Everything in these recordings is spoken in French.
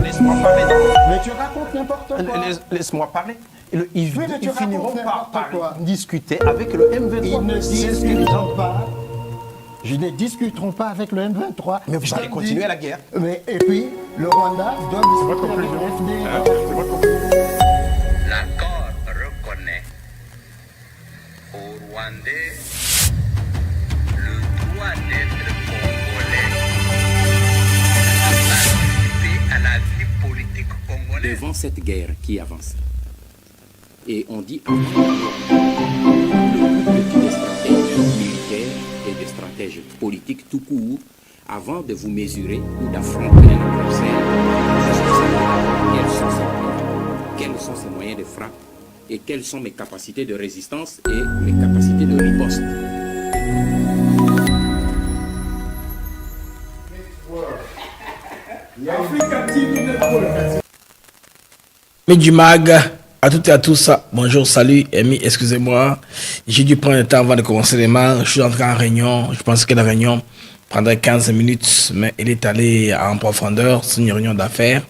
Laisse-moi parler. Mais tu racontes n'importe quoi. Laisse-moi parler. Ils finiront par discuter avec le M23. Ils ne discuteront pas. Je ne discuteront pas avec le M23. Mais vous allez continuer la guerre. Mais, et puis, le Rwanda doit discuter avec le FDL. L'accord reconnaît aux Rwandais le droit d'être congolais, de participer à la vie politique congolaise. Devant cette guerre qui avance, et on dit encore le plus des stratèges militaires et des stratèges politiques tout court, avant de vous mesurer ou d'affronter un adversaire, quels sont ses moyens de frappe et quelles sont mes capacités de résistance et mes capacités de riposte. Medjimag, à toutes et à tous, bonjour, salut, Amy, excusez-moi, j'ai dû prendre le temps avant de commencer les mains, je suis entré en réunion, je pense que la réunion prendrait 15 minutes, mais elle est allée en profondeur, c'est une réunion d'affaires,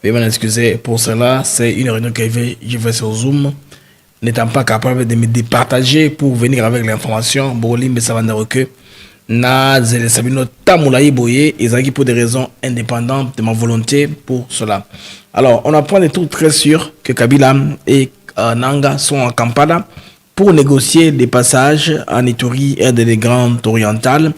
veuillez m'excuser pour cela, c'est une réunion que je fais sur Zoom, n'étant pas capable de me départager pour venir avec l'information, Bolim et Savandaroke, na Sabino Tamoulaï Boye, et pour des raisons indépendantes de ma volonté pour cela. Alors, on apprend des trucs très sûrs que Kabila et Nanga sont en Kampala pour négocier des passages en Ituri et des Grandes Orientales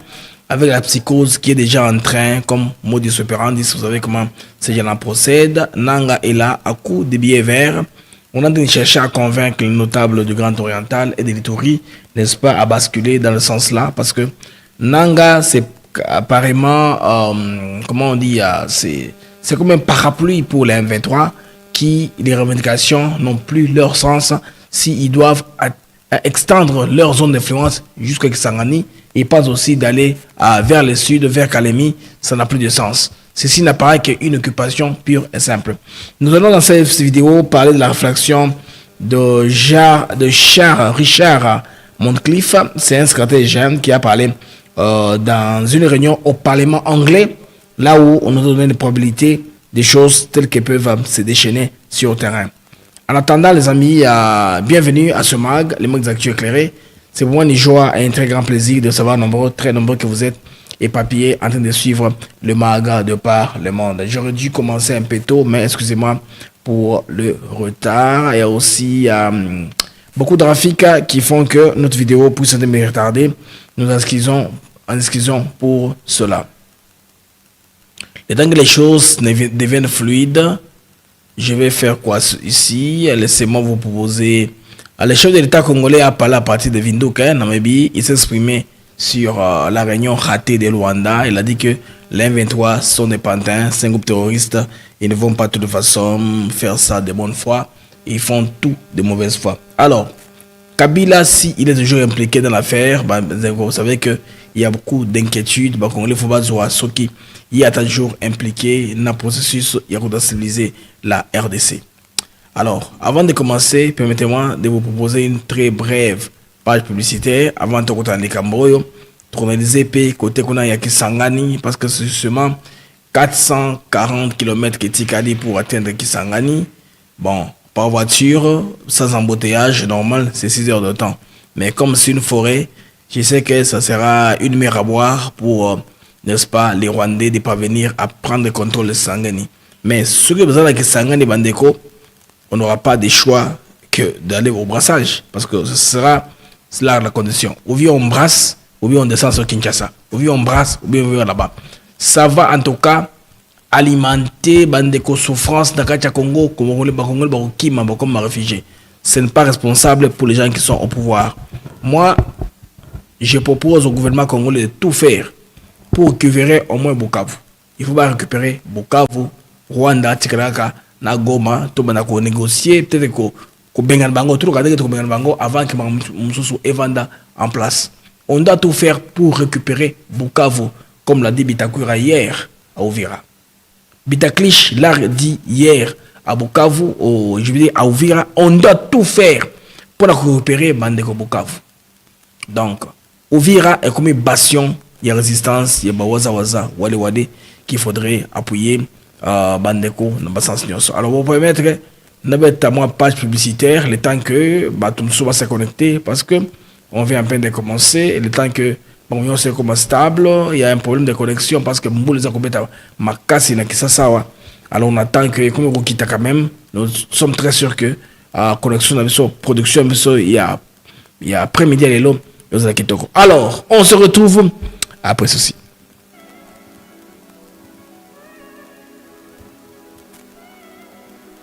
avec la psychose qui est déjà en train, comme modus operandi, vous savez comment ces gens-là procèdent. Nanga est là à coup de billets verts. On est en train de chercher à convaincre les notables du Grand Oriental et de l'Ituri, n'est-ce pas, à basculer dans le sens là, parce que Nanga, c'est apparemment, comment on dit, c'est comme un parapluie pour les M23 qui, les revendications n'ont plus leur sens s'ils doivent extendre leur zone d'influence jusqu'à Kisangani et pas aussi d'aller vers le sud, vers Kalemi, ça n'a plus de sens. Ceci n'apparaît qu'une occupation pure et simple. Nous allons dans cette vidéo parler de la réflexion de Charles Richard Montcliffe, c'est un secrétaire jeune qui a parlé dans une réunion au Parlement anglais, là où on nous donne les probabilités des choses telles qu'elles peuvent se déchaîner sur le terrain. En attendant, les amis, bienvenue à ce mag, les mags d'actu éclairés. C'est pour moi une joie et un très grand plaisir de savoir très nombreux que vous êtes éparpillés en train de suivre le mag de par le monde. J'aurais dû commencer un peu tôt, mais excusez-moi pour le retard. Il y a aussi beaucoup de graphiques qui font que notre vidéo puisse être retardée. Nous inscrivons pour cela. Et tant que les choses deviennent fluides, je vais faire quoi ici? Laissez-moi vous proposer. Le chef de l'État congolais a parlé à partir de Windhoek, Namibie. Il s'est exprimé sur la réunion ratée de Luanda. Il a dit que les M23 sont des pantins, c'est un groupe terroriste. Ils ne vont pas de toute façon faire ça de bonne foi. Ils font tout de mauvaise foi. Alors, Kabila, si il est toujours impliqué dans l'affaire, vous savez qu'il y a beaucoup d'inquiétudes. Il faut pas ce qui il a toujours impliqué dans le processus de stabiliser la RDC. Alors, avant de commencer, permettez-moi de vous proposer une très brève page publicitaire avant de vous les Cambroyo. Tournaliser P côté qu'on a Kisangani parce que c'est seulement 440 km que Tikali pour atteindre Kisangani. Bon, par voiture, sans embouteillage, normal, c'est 6 heures de temps. Mais comme c'est une forêt, je sais que ça sera une mer à boire pour, n'est-ce pas, les Rwandais de parvenir à prendre le contrôle de Sangani. Mais ce qui est besoin de Sangani Bandeko, on n'aura pas de choix que d'aller au brassage. Parce que ce sera là la condition. Ou bien on brasse, ou bien on descend sur Kinshasa. Ou bien on brasse, ou bien on va là-bas. Ça va en tout cas alimenter Bandeko souffrance dans le Congo, comme réfugié. Ce n'est pas responsable pour les gens qui sont au pouvoir. Moi, je propose au gouvernement congolais de tout faire pour récupérer au moins Bukavu. Il faut pas récupérer Bukavu, Rwanda, Tikraka, Nagoma, tout le monde négocier, peut-être que Bengan Bango, tout le Bengan Bango avant que Moussoussou Evanda en place. On doit tout faire pour récupérer Bukavu, comme l'a dit Bitakura hier à Uvira. Bitaklich l'a dit hier à Bukavu, je veux dire à Uvira, on doit tout faire pour récupérer Bandeko Bukavu. Donc, Uvira est comme une bastion, il y a résistance, il y a Bawaza Waza, Wale Wade, qu'il faudrait appuyer bandeko na basansi nyonso. Alors vous pouvez mettre na moi page publicitaire le temps que tout le monde va se connecter parce que on vient à peine de commencer et le temps que bon c'est comme stable, il y a un problème de connexion parce que mbulu za kobeta makasi na kisasawa. Alors on attend que comme on quitte quand même, nous sommes très sûrs que connexion avec son production il y a après-midi à l'élo. Alors, on se retrouve après ceci.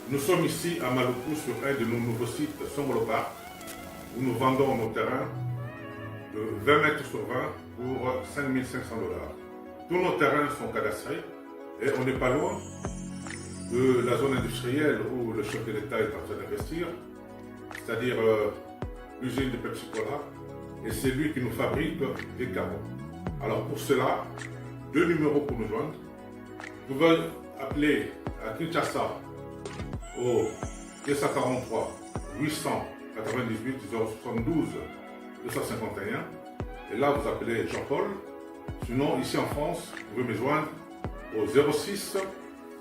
Nous sommes ici à Maluku sur un de nos nouveaux sites Songolopark où nous vendons nos terrains de 20 mètres sur 20 pour 5 500 $. Tous nos terrains sont cadastrés et on n'est pas loin de la zone industrielle où le chef de l'État est en train d'investir, c'est-à-dire l'usine de Pepsi Cola, et c'est lui qui nous fabrique des carreaux. Alors pour cela, 2 numéros pour nous joindre. Vous pouvez appeler à Kinshasa au 243 898 072 251. Et là, vous appelez Jean-Paul. Sinon, ici en France, vous pouvez me joindre au 06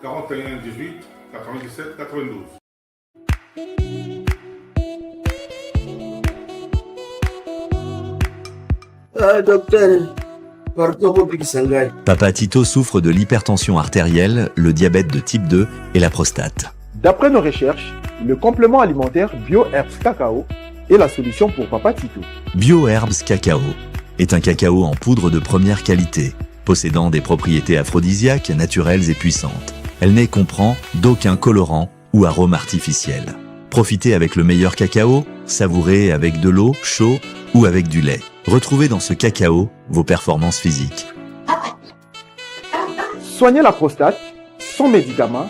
41 18 97 92. Docteur, Papa Tito souffre de l'hypertension artérielle, le diabète de type 2 et la prostate. D'après nos recherches, le complément alimentaire BioHerbs Cacao est la solution pour Papa Tito. BioHerbs Cacao est un cacao en poudre de première qualité, possédant des propriétés aphrodisiaques, naturelles et puissantes. Elle ne comprend d'aucun colorant ou arôme artificiel. Profitez avec le meilleur cacao, savourez avec de l'eau, chaud ou avec du lait. Retrouvez dans ce cacao vos performances physiques. Soignez la prostate sans médicaments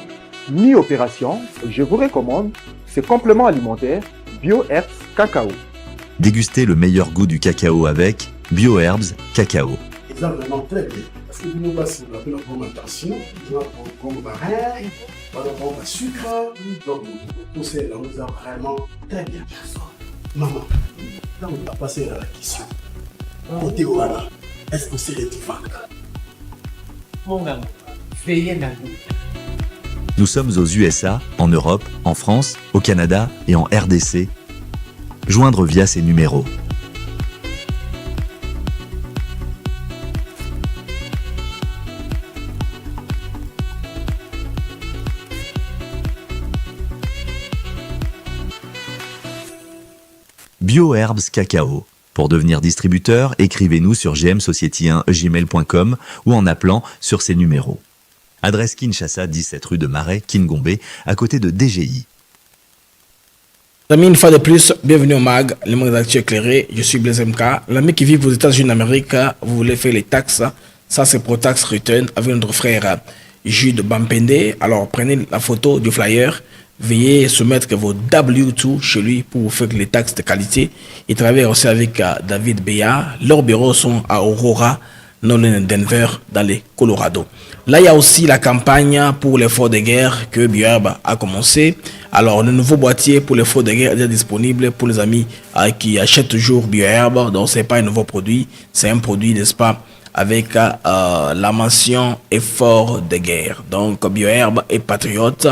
ni opération. Je vous recommande ce complément alimentaire BioHerbs Cacao. Dégustez le meilleur goût du cacao avec BioHerbs Cacao. Exactement, très bien. Parce que nous passons la pleine augmentation, nous avons comme baril, nous avons le sucre, donc tout ça, là, nous avons vraiment très bien. Maman, là, on va passer à la question. Côté voilà, est-ce que c'est les divans? Mon gars, veillez la vie. Nous sommes aux USA, en Europe, en France, au Canada et en RDC. Joindre via ces numéros. BioHerbs Cacao. Pour devenir distributeur, écrivez-nous sur gmsociety1gmail.com ou en appelant sur ces numéros. Adresse Kinshasa, 17 rue de Marais, Kingombe, à côté de DGI. Amis, une fois de plus, bienvenue au MAG, le monde d'actu éclairé. Je suis Blaise MK. L'ami qui vit aux États-Unis d'Amérique, vous voulez faire les taxes. Ça, c'est Pro Tax Return avec notre frère Jude Bampende. Alors, prenez la photo du flyer. Veuillez soumettre vos W2 chez lui pour vous faire les taxes de qualité. Il travaille aussi avec David Béa. Leurs bureaux sont à Aurora, Nolan, Denver, dans les Colorado. Là, il y a aussi la campagne pour l'effort de guerre que BioHerb a commencé. Alors, le nouveau boîtier pour l'effort de guerre est déjà disponible pour les amis qui achètent toujours BioHerb. Donc, ce n'est pas un nouveau produit, c'est un produit, n'est-ce pas, avec la mention effort de guerre. Donc, BioHerb est patriote.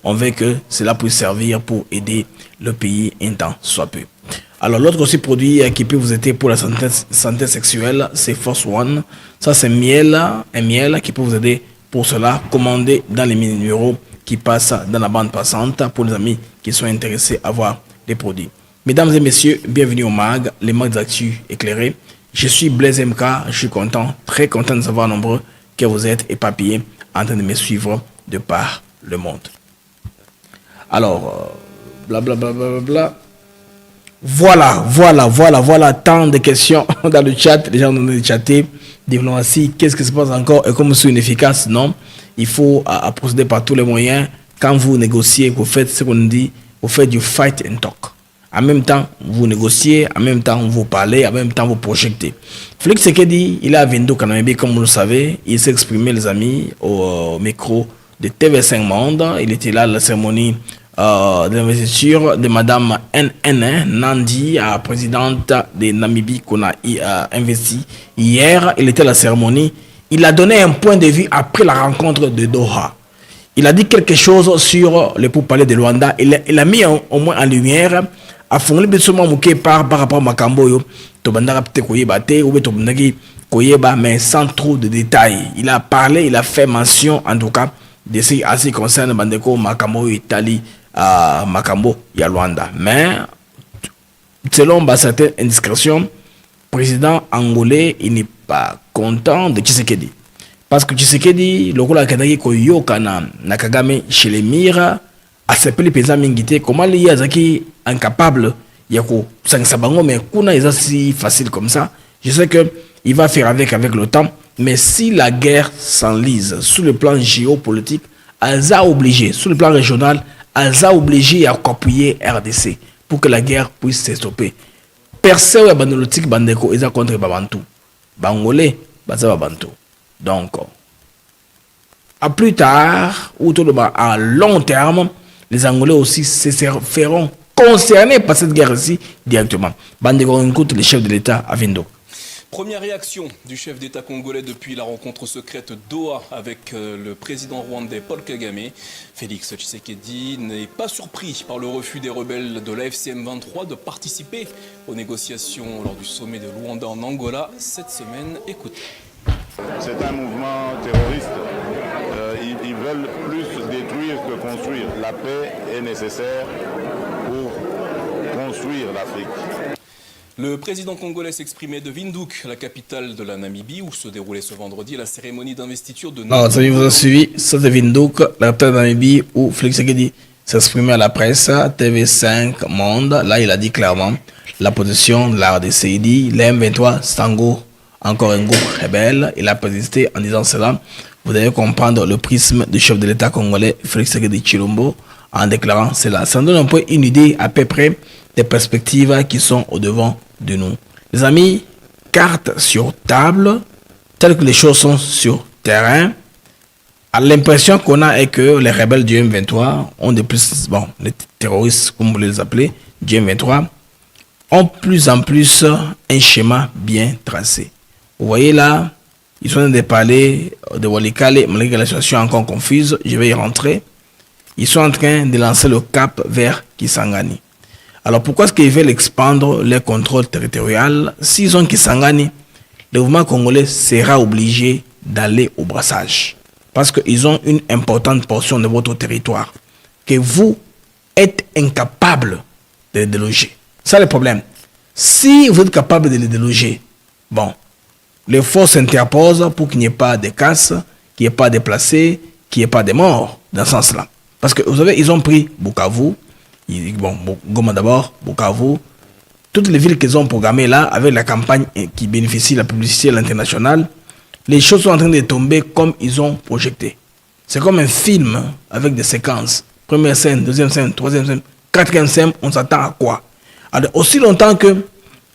On veut que cela puisse servir pour aider le pays un temps soit peu. Alors, l'autre aussi produit qui peut vous aider pour la santé sexuelle, c'est Force One. Ça, c'est un miel qui peut vous aider pour cela. Commandez dans les numéros qui passent dans la bande passante pour les amis qui sont intéressés à voir les produits. Mesdames et messieurs, bienvenue au MAG, les MAG d'actu éclairés. Je suis Blaise MK, je suis content, très content de savoir nombreux que vous êtes éparpillés en train de me suivre de par le monde. Alors, blablabla. Voilà, tant de questions dans le chat. Les gens ont chatté. Diplomatie, qu'est-ce qui se passe encore? Et comme c'est inefficace, non. Il faut procéder par tous les moyens. Quand vous négociez, vous faites ce qu'on dit, vous faites du fight and talk. En même temps, vous négociez, en même temps, vous parlez, en même temps, vous projetez. Félix Sekedi, il est à Vindo Kanambi, comme vous le savez. Il s'est exprimé, les amis, au micro de TV5 Monde. Il était là à la cérémonie de l'investiture de Madame NN Nandi, présidente de Namibie qu'on a investi hier. Il était à la cérémonie. Il a donné un point de vue après la rencontre de Doha. il a dit quelque chose sur le pourparlers de Luanda. Il a mis au moins en lumière à fond par rapport à Makamboyo. Tobandara peut koyeba te ou tobandaki koyeba mais sans trop de détails. Il a parlé, il a fait mention en tout cas de ce qui concerne Bandeko Makamboyo Italie à Makambo ya Luanda. Mais selon certaines indiscrétions, président angolais, il n'est pas content de Tshisekedi. Parce que Tshisekedi, le rôle akadaki ko yoka na Kagame chez les Mira, a s'appelé pesa mingité, comment il y a zaki incapable yako sangsabango, mais kuna est si facile comme ça. Je sais que il va faire avec le temps, mais si la guerre s'enlise sur le plan géopolitique, elle a obligé, sur le plan régional, elle a obligé à appuyer RDC pour que la guerre puisse se stopper. Personne n'a bandolotique bandeko est contre Babantu. Bangolais, baza Babantu. Donc, à plus tard, ou tout à long terme, les Angolais aussi se feront concernés par cette guerre-ci directement. Bandeko écoute le chef de l'État à Vindo. Première réaction du chef d'État congolais depuis la rencontre secrète Doha avec le président rwandais Paul Kagame. Félix Tshisekedi n'est pas surpris par le refus des rebelles de l'AFCM 23 de participer aux négociations lors du sommet de Luanda en Angola cette semaine. Écoutez. C'est un mouvement terroriste. Ils veulent plus détruire que construire. La paix est nécessaire pour construire l'Afrique. Le président congolais s'exprimait de Windhoek, la capitale de la Namibie, où se déroulait ce vendredi la cérémonie d'investiture de... Non, ça vous a suivi, ça de Windhoek, la capitale de la Namibie, où Félix Tshisekedi s'exprimait à la presse, TV5 Monde. Là, il a dit clairement la position de la RDC. Il dit, les M23, Stango, encore un groupe rebelle. Il a persisté en disant cela. Vous devez comprendre le prisme du chef de l'État congolais, Félix Tshisekedi Tshilombo, en déclarant cela. Ça nous donne un peu une idée à peu près des perspectives qui sont au-devant de nous. Les amis, carte sur table, telles que les choses sont sur terrain. L'impression qu'on a est que les rebelles du M23 ont de plus, bon, les terroristes, comme vous les appelez, du M23, ont plus en plus un schéma bien tracé. Vous voyez là, ils sont en train de parler de Walikale, malgré que la situation est encore confuse, je vais y rentrer. Ils sont en train de lancer le cap vers Kisangani. Alors pourquoi est-ce qu'ils veulent expandre les contrôles territoriaux? S'ils ont Kisangani, le mouvement congolais sera obligé d'aller au brassage. Parce qu'ils ont une importante portion de votre territoire que vous êtes incapable de les déloger. C'est le problème. Si vous êtes capable de les déloger, bon, les forces s'interposent pour qu'il n'y ait pas de casse, qu'il n'y ait pas de déplacés, qu'il n'y ait pas de morts dans ce sens-là. Parce que vous savez, ils ont pris Bukavu, bon, Goma d'abord, Bukavu, toutes les villes qu'ils ont programmées là, avec la campagne qui bénéficie de la publicité à l'international, les choses sont en train de tomber comme ils ont projeté. C'est comme un film avec des séquences. Première scène, deuxième scène, troisième scène, quatrième scène, on s'attend à quoi? Alors, aussi longtemps que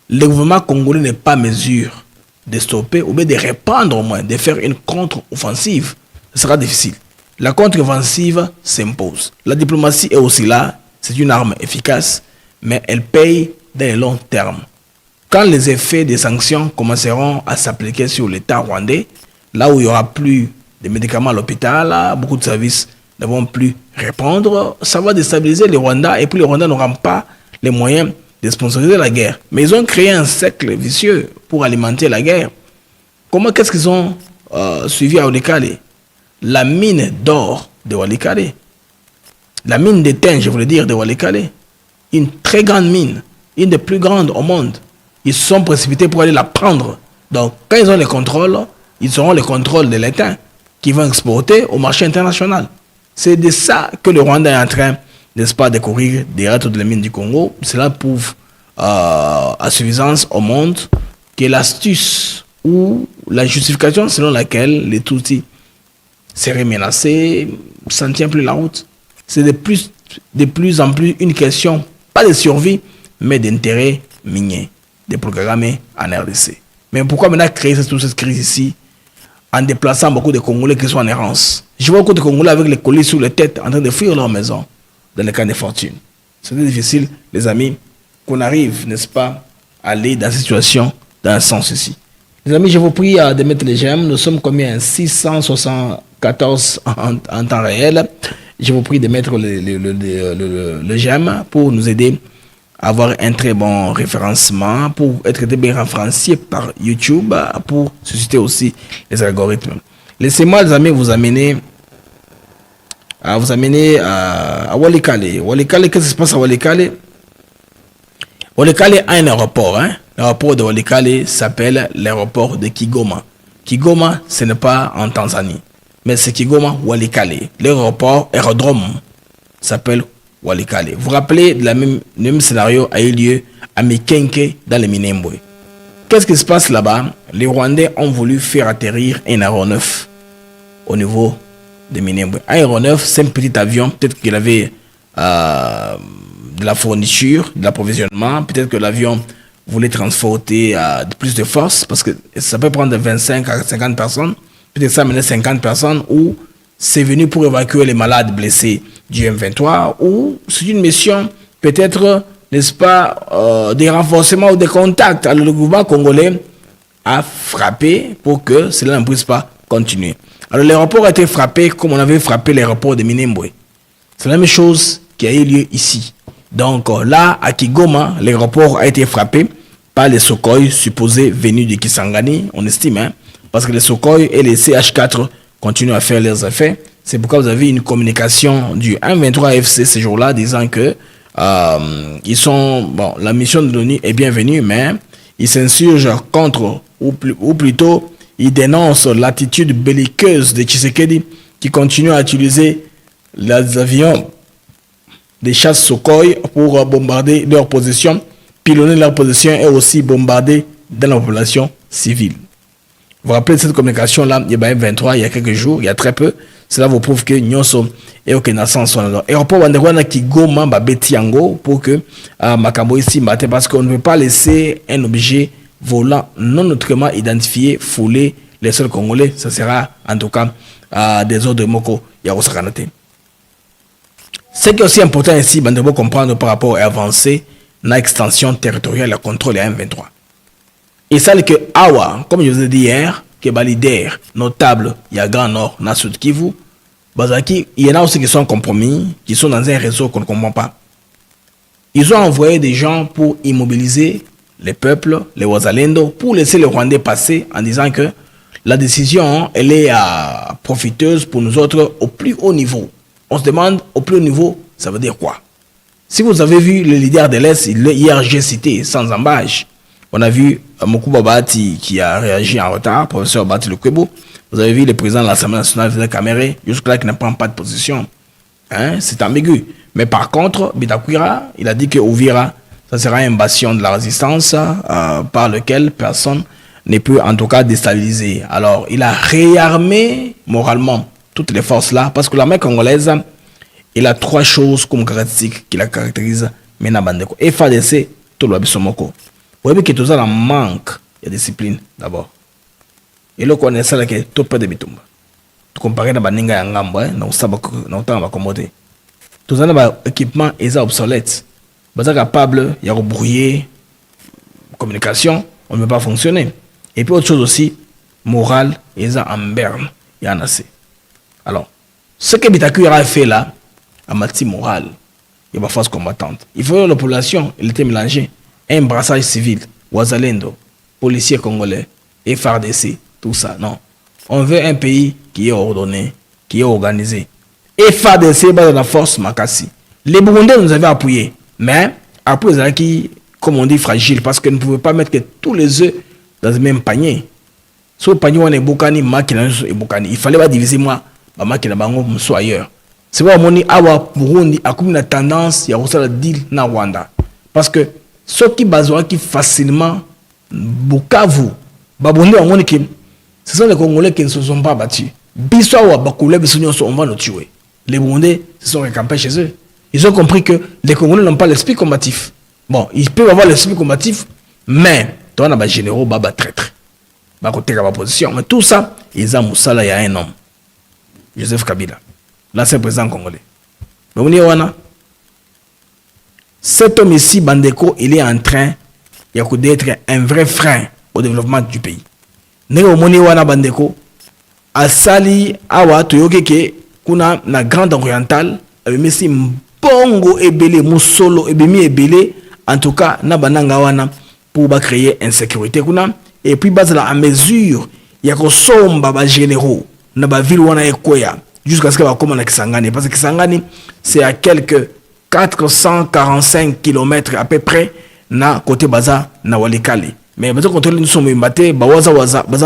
le gouvernement congolais n'est pas mesure de stopper ou bien de répandre au moins, de faire une contre-offensive, ce sera difficile. La contre-offensive s'impose. La diplomatie est aussi là, c'est une arme efficace, mais elle paye dans le long terme. Quand les effets des sanctions commenceront à s'appliquer sur l'État rwandais, là où il n'y aura plus de médicaments à l'hôpital, beaucoup de services ne vont plus répondre, ça va déstabiliser les Rwandais et puis les Rwandais n'auront pas les moyens de sponsoriser la guerre. Mais ils ont créé un cercle vicieux pour alimenter la guerre. Comment qu'est-ce qu'ils ont suivi à Walikale? La mine d'or de Walikale. La mine d'étain, je voulais dire, de Walikale. Une très grande mine, une des plus grandes au monde. Ils se sont précipités pour aller la prendre. Donc, quand ils ont le contrôle, ils auront le contrôle de l'étain qui vont exporter au marché international. C'est de ça que le Rwanda est en train, n'est-ce pas, de courir derrière toutes les mines du Congo. Cela prouve à suffisance au monde que l'astuce ou la justification selon laquelle les Tutsis seraient menacés, ça ne tient plus la route. C'est de plus en plus une question, pas de survie, mais d'intérêt minier, de programmer en RDC. Mais pourquoi maintenant créer toute cette crise ici en déplaçant beaucoup de Congolais qui sont en errance? Je vois beaucoup de Congolais avec les colis sur les têtes en train de fuir leur maison dans le cas de fortune. C'est difficile, les amis, qu'on arrive, n'est-ce pas, à aller dans cette situation dans un sens ici. Les amis, je vous prie de mettre les j'aime. Nous sommes combien? 674 en temps réel. Je vous prie de mettre le j'aime pour nous aider à avoir un très bon référencement, pour être bien référencié par YouTube, pour susciter aussi les algorithmes. Laissez-moi, les amis, vous amener à Walikale. Walikale, qu'est-ce qui se passe à Walikale? Walikale a un aéroport. L'aéroport de Walikale s'appelle l'aéroport de Kigoma. Kigoma, ce n'est pas en Tanzanie, mais c'est Kigoma Walikale. L'aérodrome s'appelle Walikale. Vous vous rappelez, le même scénario a eu lieu à Mikenke dans le Minembwe. Qu'est-ce qui se passe là-bas? Les Rwandais ont voulu faire atterrir un aéronef au niveau de Minembwe. Un aéronef, c'est un petit avion, peut-être qu'il avait de la fourniture, de l'approvisionnement, peut-être que l'avion voulait transporter plus de force, parce que ça peut prendre 25 à 50 personnes, peut-être ça menait 50 personnes, ou c'est venu pour évacuer les malades blessés du M23, ou c'est une mission, peut-être, n'est-ce pas, des renforcements ou des contacts. Alors le gouvernement congolais a frappé pour que cela ne puisse pas continuer. Alors l'aéroport a été frappé comme on avait frappé l'aéroport de Minembwe. C'est la même chose qui a eu lieu ici. Donc là, à Kigoma, l'aéroport a été frappé par les Sukhoi supposés venus de Kisangani, on estime, parce que les Sukhoi et les CH4 continuent à faire leurs effets. C'est pourquoi vous avez une communication du M23 FC ce jour-là disant que ils sont, bon, la mission de l'ONU est bienvenue, mais ils s'insurgent contre, ou plutôt, ils dénoncent l'attitude belliqueuse de Tshisekedi qui continue à utiliser les avions des chasses Sukhoi pour bombarder leur position, pilonner leur position et aussi bombarder dans la population civile. Vous vous rappelez de cette communication-là, il y a 23, il y a quelques jours, il y a très peu. Cela vous prouve que Nyonso et Okenasan sont là. Aéroport Wanderwana qui goma Betiango pour que Makambo ici matin, parce qu'on ne veut pas laisser un objet volant non autrement identifié fouler les sols congolais. Ça sera en tout cas des ordres de Moko Yarosakanate. Ce qui est aussi important ici, de comprendre par rapport à l'avancée dans l'extension territoriale et le contrôle des M23. Et ça, que Awa, comme je vous ai dit hier, que leader notable, il y a Grand Nord, dans Sud Kivu, il y en a aussi qui sont compromis, qui sont dans un réseau qu'on ne comprend pas. Ils ont envoyé des gens pour immobiliser les peuples, les Wazalendo, pour laisser les Rwandais passer en disant que la décision, elle est profiteuse pour nous autres au plus haut niveau. On se demande au plus haut niveau, ça veut dire quoi? Si vous avez vu le leader de l'Est, hier j'ai cité, sans embâche, on a vu Mokuba Bati qui a réagi en retard, professeur Bati Lukwebo. Vous avez vu le président de l'Assemblée nationale, Vital Kamerhe, jusque-là qui ne prend pas de position. C'est ambigu. Mais par contre, Bitakwira, il a dit que Ouvira, ça sera une bastion de la résistance par lequel personne ne peut en tout cas déstabiliser. Alors, il a réarmé moralement toutes les forces là, parce que l'armée congolaise, il a trois choses comme caractéristiques qui la caractérisent. Mena Bandeko. FADC, tout le Bisomoko. Vous voyez que tout ça manque de discipline d'abord. Et là, on est ça qui est tout peu de bitumba. Tu compares à Baninga et Ngambo, dans le commodé. Tout ça, l'équipement est obsolète. Vous êtes capable, il y a brouillé, communication, on ne peut pas fonctionner. Et puis autre chose aussi, morale, ils ont en berne, il y en a assez. Alors, ce que Bitakwira a fait là, en matière morale, il y a ma force combattante. Il faut que la population, elle était mélangée. Un brassage civil, Wazalendo, policiers congolais, FARDC, tout ça, non. On veut un pays qui est ordonné, qui est organisé. FARDC est dans la force Makassi. Les Burundais nous avaient appuyés, mais après, qui, comme on dit, fragile, parce que ne pouvait pas mettre que tous les œufs dans le même panier. Sur le panier, on est Bokani, Makina et Bokani. Il fallait pas diviser moi, Makina Bango, soit ailleurs. C'est pas mon Awa Burundi a comme une tendance, il y a aussi le deal na Rwanda. Parce que ceux qui basent qui facilement Bukavu, Babundi ce sont les Congolais qui ne se sont pas battus. Bissoua Bakoulé, on va nous tuer. Les Burundais se sont récampés chez eux. Ils ont compris que les Congolais n'ont pas l'esprit combatif. Bon, ils peuvent avoir l'esprit combatif, mais toi, on a des généraux, baba traître. Bah, côté ma position. Mais tout ça, ils ont Moussala, il y a un homme. Joseph Kabila. Là, c'est le président congolais. Mais on y est, cet homme ici, Bandeko, il est en train d'être un vrai frein au développement du pays. ndenge omoni wana bandeko asali awa toyokeke kuna na Grande Orientale abimisi mbongo ebele musolo ebimi ebele en tout cas na bananga wana pour ba créer insécurité kuna et puis bazala à mesure ya kosomba ba généraux na ba ville wana ekoya jusqu'à ce que ba koma na Kisangani parce que Kisangani c'est à quelques 445 km à peu près na côté baza na Walikale mais baza contrôler nous sommes maté baza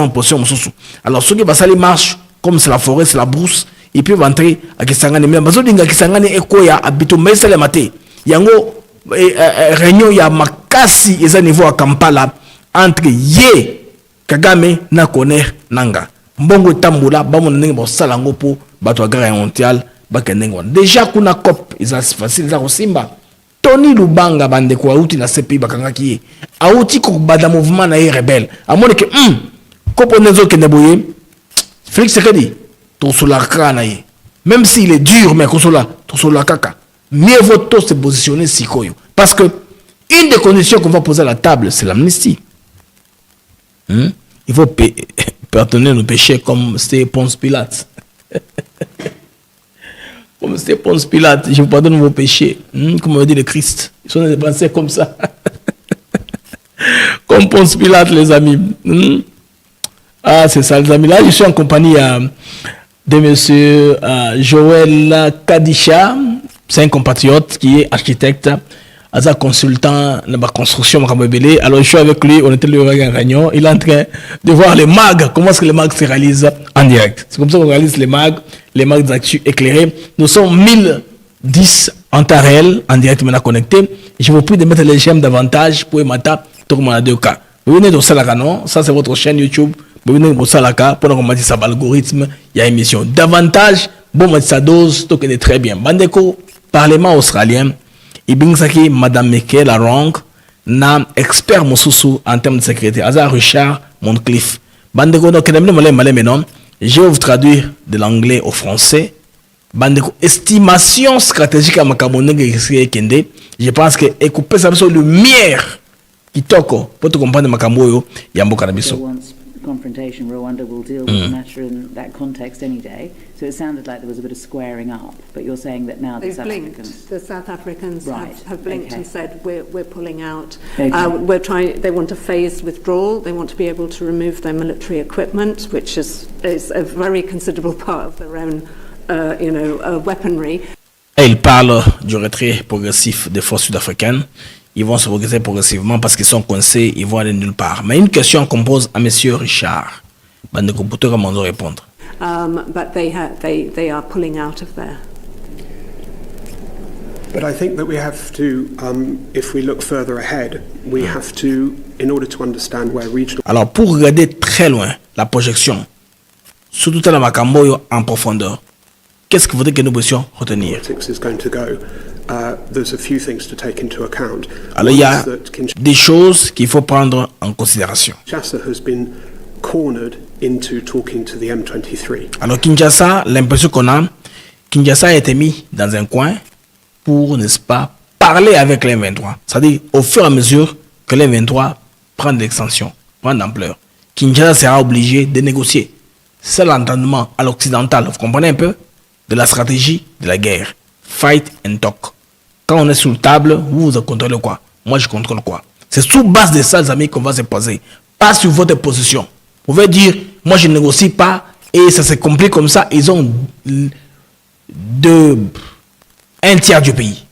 en position mususu alors ceux qui basali marche comme c'est la forêt c'est la brousse ils peuvent entrer à Kisangani mais bazo dinga Kisangani ekoya abito mesale maté yango réunion ya makasi eza niveau à Kampala entre ye Kagame na Koner nanga mbongo tambula bamona ndenge bosala ngo po bato ya Grande Orientale bakendengo déjà kuna cop eza facile za kosimba Tony Lubanga bande ko auti na CPI bakangaki ye auti ko bada mouvement na rebelle amone ke kopo nezo kende boye Félix Sekedi to solaka na ye même s'il est dur mais ko sola to solaka kaka mieux vaut se positionner sikoyo parce que une des conditions qu'on va poser à la table c'est l'amnistie. Il faut pardonner nos péchés comme c'était Ponce Pilate. Comme c'était Ponce Pilate, je vous pardonne vos péchés. Comme on dit le Christ. Ils sont des pensées comme ça. Comme Ponce Pilate, les amis. Ah, c'est ça, les amis. Là, je suis en compagnie de monsieur Joël Kadisha. C'est un compatriote qui est architecte. As un consultant dans la construction. Alors, je suis avec lui, on était le réunion. Il est en train de voir les mags. Comment est-ce que les mags se réalisent en direct? C'est comme ça qu'on réalise les mags d'actu éclairés. Nous sommes 1010 en temps réel, en direct maintenant connectés. Je vous prie de mettre les j'aime davantage pour matin tout le monde a 2K. Vous venez de Salaka, non? Ça, c'est votre chaîne YouTube. Vous venez de Salaka pour qu'on mette ça algorithme. Il y a émission. Davantage, bon, mettre sa dose, tout est très bien. Bandeko, Parlement australien. Ibingsaki, Madame Michael Arong, na expert Mosusu en termes de sécurité. Azar Richard Moncliffe. Bandeko, donc, je vais vous traduire de l'anglais au français. Bandeko, estimation stratégique à Makamone, je pense que, écoutez, ça le lumière qui toko, pour te comprendre Makamoyo, Yambo Kanabiso. Confrontation, Rwanda will deal with the matter in that context any day. So it sounded like there was a bit of squaring up, but you're saying that now the South Africans... The South Africans have blinked and said we're pulling out. Okay. They want a phased withdrawal. They want to be able to remove their military equipment, which is a very considerable part of their own, weaponry. Il parle du retrait progressif des forces sud-africaines. Ils vont se progresser progressivement parce qu'ils sont coincés, ils vont aller nulle part. Mais une question qu'on pose à monsieur Richard. Bandeko, pour te répondre. But they are pulling out of there. But I think that we have to, if we look further ahead, we have to, in order to understand where regional... Alors, pour regarder très loin la projection, surtout à la Makamboyo en profondeur, qu'est-ce que vous voulez que nous puissions retenir? Alors, il y a des choses qu'il faut prendre en considération. Alors, Kinshasa, l'impression qu'on a, Kinshasa a été mis dans un coin pour, n'est-ce pas, parler avec les M23. C'est-à-dire, au fur et à mesure que les M23 prennent de l'extension, prennent d'ampleur, Kinshasa sera obligé de négocier. C'est l'entendement à l'occidental, vous comprenez un peu, de la stratégie de la guerre. Fight and talk. Quand on est sur la table, vous contrôlez quoi? Moi, je contrôle quoi? C'est sous base de ça, les amis, qu'on va se poser. Pas sur votre position. Vous pouvez dire, moi, je ne négocie pas et ça se complique comme ça. Ils ont un tiers du pays.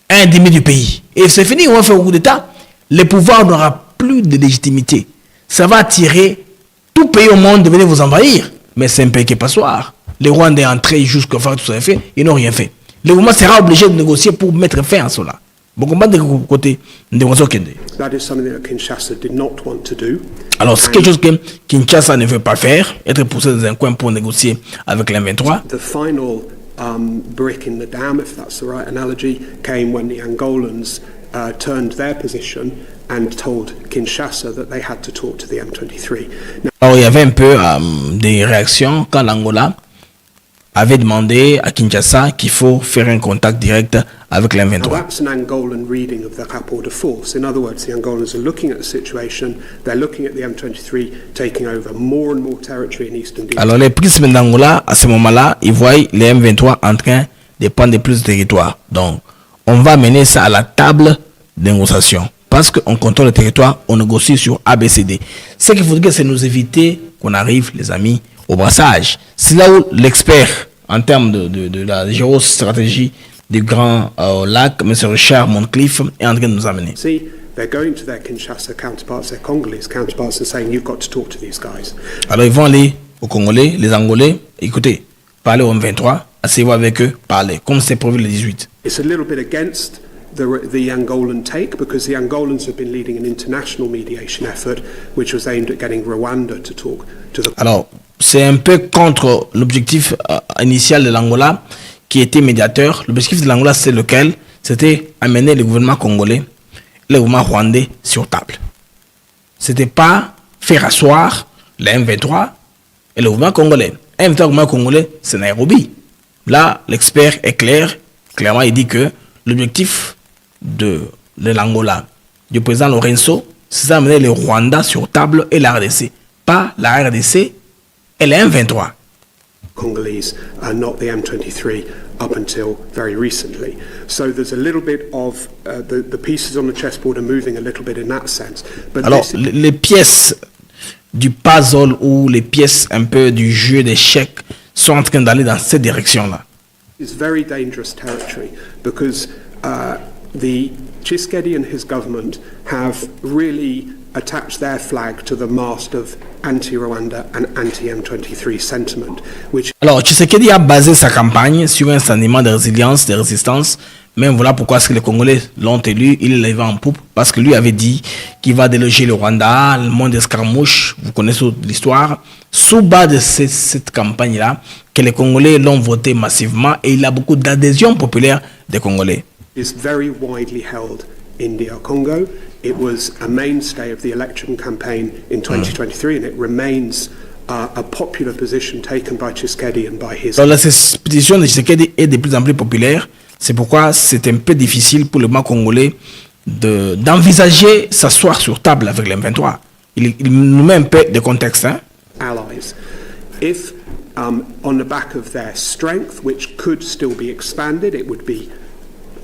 Un demi du pays. Et c'est fini, on va faire au coup d'État. Le pouvoir n'aura plus de légitimité. Ça va attirer tout pays au monde de venir vous envahir. Mais c'est un pays qui est passoire. Les Rwandais entrés jusqu'à faire tout ça fait, ils n'ont rien fait. Le gouvernement sera obligé de négocier pour mettre fin à cela. Beaucoup de côté de alors c'est quelque chose que Kinshasa ne veut pas faire, être poussé dans un coin pour négocier avec les 23. The final brick in the dam, if that's the right analogy, came when the Angolans turned their position and told Kinshasa that they had to talk to the M23. Alors il y avait un peu des réactions quand l'Angola avait demandé à Kinshasa qu'il faut faire un contact direct avec Now l'M23. that's an Angolan reading of the rapport de force. In other words, the Angolans are looking at the situation, they're looking at the M23 taking over more and more territory in eastern DRC. Alors les prismes d'Angola, à ce moment-là, ils voient les M23 en train de prendre de plus de territoire. Donc, on va mener ça à la table de négociation. Parce qu'on contrôle le territoire, on négocie sur ABCD. Ce qu'il faudrait, c'est nous éviter qu'on arrive, les amis, au brassage. C'est là où l'expert en termes de la géostratégie du Grand Lac, M. Richard Moncliffe, est en train de nous amener. See, they're going to their Kinshasa counterparts, their Congolese counterparts, and saying, you've got to talk to these guys. Alors ils vont aller aux Congolais, les Angolais, écoutez, parler au M23, asseyez-vous avec eux, parler, comme c'est prévu le 18. It's a little bit against the Angolan take, because the Angolans have been leading an international mediation effort which was aimed at getting Rwanda to talk to the... Alors, c'est un peu contre l'objectif initial de l'Angola qui était médiateur. L'objectif de l'Angola, c'est lequel? C'était amener le gouvernement congolais, le gouvernement rwandais sur table. C'était pas faire asseoir le M23 et le gouvernement congolais. M23 et le gouvernement congolais, c'est Nairobi. Là, l'expert est clair. Clairement, il dit que l'objectif de l'Angola, du président Lorenzo, c'est d'amener le Rwanda sur table et la RDC. Pas la RDC et le M23. Congolese are not the M23 up until very recently. So there's a little bit of the pieces on the chessboard are moving a little bit in that sense. But alors, this les pièces du puzzle ou les pièces un peu du jeu d'échecs sont en train d'aller dans cette direction-là. is very dangerous territory because the Tshisekedi and his government have really attached their flag to the mast of anti-Rwanda and anti-M23 sentiment, which... Alors, Tshisekedi a basé sa campagne sur un sentiment de résilience, de résistance. Même voilà pourquoi est-ce que les Congolais l'ont élu, il est levé en poupe, parce que lui avait dit qu'il va déloger le Rwanda, le monde d'escarmouche, vous connaissez l'histoire. Sous bas de cette campagne-là, que les Congolais l'ont voté massivement et il a beaucoup d'adhésion populaire des Congolais. is very widely held in DR Congo. It was a mainstay of the election campaign in 2023 and it remains a popular position taken by Tshisekedi and by his... Alors, la position de Tshisekedi est de plus en plus populaire. C'est pourquoi c'est un peu difficile pour le gouvernement congolais d'envisager s'asseoir sur table avec les M23. Il nous met un peu de contexte. Hein? Allies. If, on the back of their strength, which could still be expanded, it would be,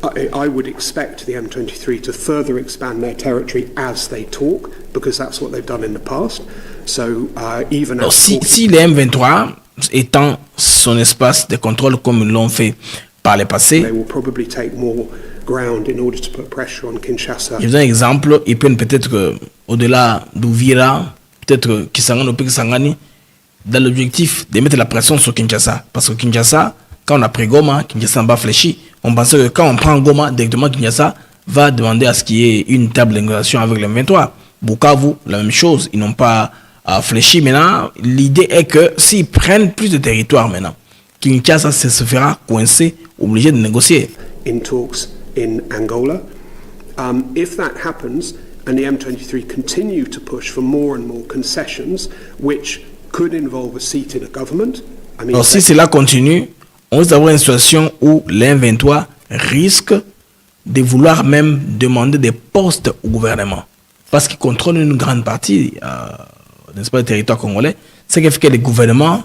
I would expect the M23 to further expand their territory as they talk, because that's what they've done in the past. So, even alors, si les M23 étend son espace de contrôle comme ils l'ont fait par le passé, they will probably take more ground in order to put pressure on Kinshasa. Je vous donne un exemple, ils prennent peut-être au-delà d'Ouvira, peut-être Kisangani ou Kisangani, dans l'objectif de mettre la pression sur Kinshasa. Parce que Kinshasa, quand on a pris Goma, Kinshasa n'a pas fléchi. On pensait que quand on prend Goma, directement Kinshasa va demander à ce qu'il y ait une table de négociation avec les M23. Bukavu, la même chose, ils n'ont pas fléchi. Maintenant, l'idée est que s'ils prennent plus de territoire maintenant, Kinshasa se fera coincer, obligé de négocier. In talks in Angola. If that happens and the M23 continue to push for more and more concessions, which could involve a seat in a government. I mean, alors si cela continue, on risque d'avoir une situation où les M23 risquent de vouloir même demander des postes au gouvernement. Parce qu'ils contrôlent une grande partie, n'est-ce pas, du territoire congolais. Ce qui fait que le gouvernement,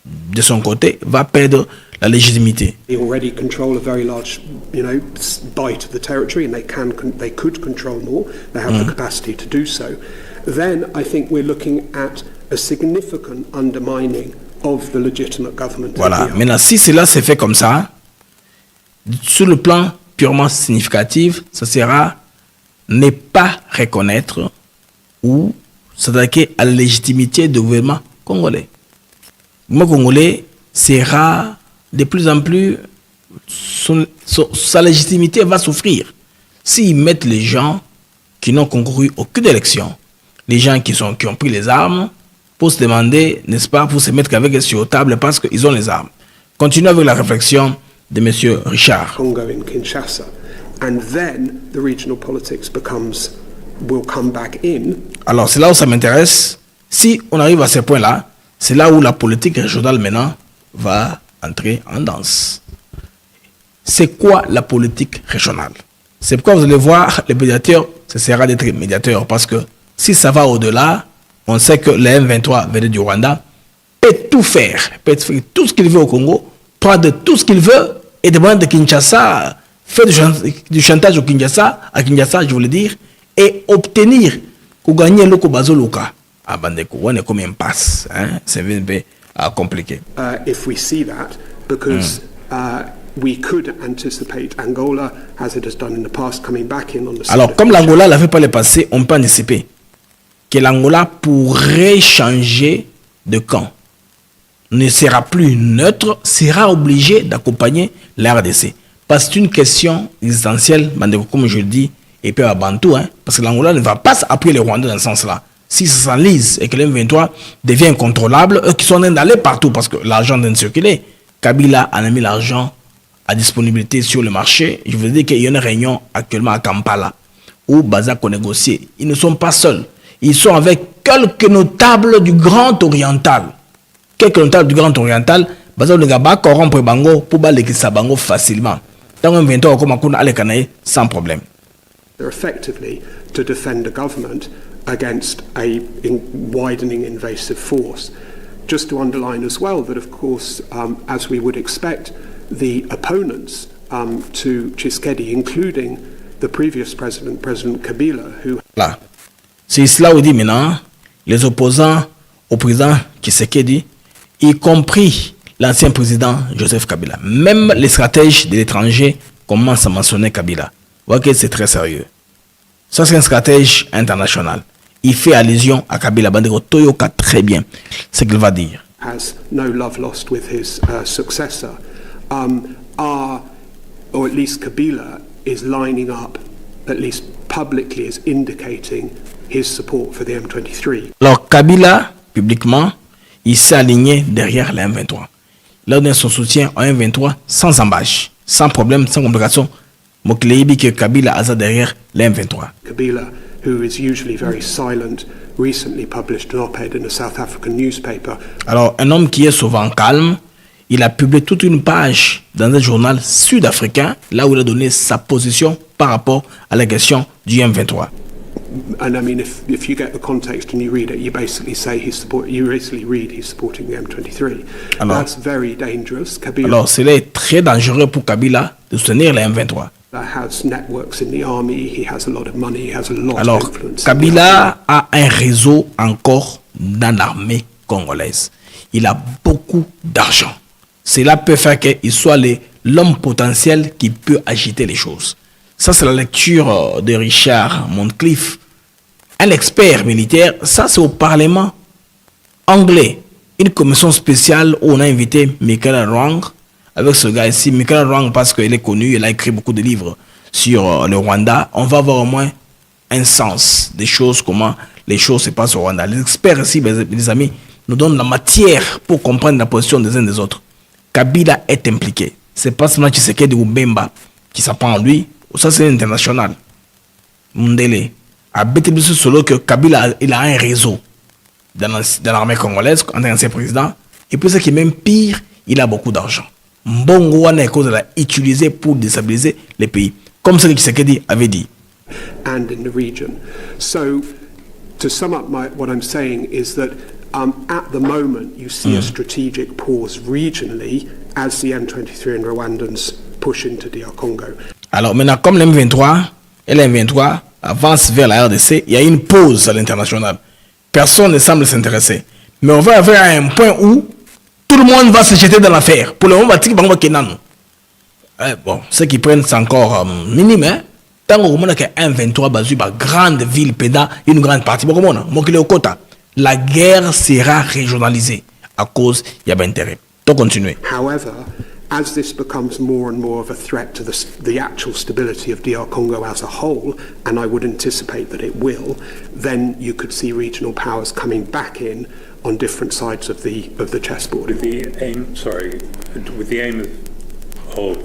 de son côté, va perdre la légitimité. They already control a very large, bite of the territory, and they could control more. They have the capacity to do so. Then I think we're looking at a significant undermining of the legitimate government. Voilà. Maintenant, si cela se fait comme ça, sur le plan purement significatif, ça sera ne pas reconnaître ou s'attaquer à la légitimité du gouvernement congolais. Le gouvernement congolais sera de plus en plus, sa légitimité va souffrir. S'ils mettent les gens qui n'ont concouru aucune élection, les gens qui ont pris les armes, pour se demander, n'est-ce pas, pour se mettre avec eux sur table parce qu'ils ont les armes. Continuons avec la réflexion de M. Richard. Congo in Kinshasa, and then the regional politics will come back in. Alors, c'est là où ça m'intéresse. Si on arrive à ce point-là, c'est là où la politique régionale maintenant va entrer en danse. C'est quoi la politique régionale? C'est pourquoi vous allez voir, le médiateur, ce sera d'être médiateur. Parce que si ça va au-delà, on sait que le M23 venu du Rwanda peut tout faire. Peut faire tout ce qu'il veut au Congo, prendre tout ce qu'il veut et demander de Kinshasa, faire du chantage au Kinshasa, à Kinshasa, je voulais dire, et obtenir pour gagner le Bazoluka. Ah, Bandeko, on est comme un passe. Hein? C'est un peu compliqué. If we see that, because we could anticipate Angola, as it has done in the past, coming back in on the side. Alors, comme l'Angola l'avait pas le passé, on peut anticiper que l'Angola pourrait changer de camp. Ne sera plus neutre, sera obligé d'accompagner la RDC. Parce que c'est une question existentielle, comme je le dis, et puis à Bantou, hein, parce que l'Angola ne va pas appuyer les Rwandais dans ce sens-là. Si ça s'enlise et que l'M23 devient incontrôlable, eux qui sont en train d'aller partout parce que l'argent vient de circuler, Kabila en a mis l'argent à disponibilité sur le marché. Je veux dire qu'il y a une réunion actuellement à Kampala où Bazak a négocié. Ils ne sont pas seuls. Ils sont avec quelques notables du Grand Oriental. Quelques notables du Grand Oriental, Bazak ne va pas corrompre Bango pour baler Bango facilement. Dans un 23 comme on a les Canaïs sans problème. Effectively to defend the government against a widening invasive force. Just to underline as well that, of course, as we would expect, the opponents to Tshisekedi, including the previous president, President Kabila, who... Là, c'est cela où dit maintenant, les opposants au président Tshisekedi, y compris l'ancien président Joseph Kabila, même les stratèges de l'étranger commencent à mentionner Kabila. Vous voyez que c'est très sérieux. Ça, c'est un stratège international. Il fait allusion à Kabila Bandeko Toyoka très bien ce qu'il va dire. Has no love lost with his successor, or at least Kabila is lining up, at least publicly, is indicating his support for the M23. Alors Kabila, publiquement, il s'est aligné derrière le M23. Il a donné son soutien au M23 sans embâche, sans problème, sans complication. Mokleibi que Kabila a derrière le M23. Kabila, who is usually very silent, recently published an op-ed in a South African newspaper. Alors, un homme qui est souvent calme, il a publié toute une page dans un journal sud-africain, là où il a donné sa position par rapport à la question du M23. And I mean, if you get the context and you read it, you basically say he's supporting the M23. Alors, that's very dangerous. Kabila, alors, c'est très dangereux pour Kabila de soutenir le M23. Has networks in the army, he has a lot of money, he has a lot Alors, of influence. Kabila a un réseau encore dans l'armée congolaise. Il a beaucoup d'argent. Cela peut faire qu'il soit l'homme potentiel qui peut agiter les choses. Ça, c'est la lecture de Richard Montcliffe, un expert militaire. Ça, c'est au Parlement anglais. Une commission spéciale où on a invité Michael Rwang. Avec ce gars ici, Michael Rwang, parce qu'il est connu, il a écrit beaucoup de livres sur le Rwanda. On va avoir au moins un sens des choses, comment les choses se passent au Rwanda. Les experts ici, mes amis, nous donnent la matière pour comprendre la position des uns des autres. Kabila est impliqué. C'est pas seulement Tshisekedi ou Bemba qui s'apprend en lui. Ça, c'est international. Mundele. A BTBC solo que Kabila il a un réseau dans l'armée congolaise en tant qu'ancien président. Et puis, ce qui est même pire, il a beaucoup d'argent. Mbongo wana cause l'a utilisé pour déstabiliser les pays, comme ce que Tshisekedi avait dit. And in the region. So, to sum up what I'm saying is that at the moment you see a strategic pause regionally as the M23 and Rwandans push into DR Congo. Alors maintenant, comme l'M23 et l'M23 avancent vers la RDC, il y a une pause à l'international. Personne ne semble s'intéresser. Mais on va arriver à un point où tout le monde va se jeter dans l'affaire. Pour le moment, bon, ceux qui prennent, c'est encore minime. Hein? Tant qu'on a un 23 basé par grande ville, péda, une grande partie. La guerre sera régionalisée à cause il y a d'intérêt. Donc, continuez. However, as this becomes more and more of a threat to the actual stability of DR Congo as a whole, and I would anticipate that it will, then you could see regional powers coming back in on different sides of the chessboard. With the aim of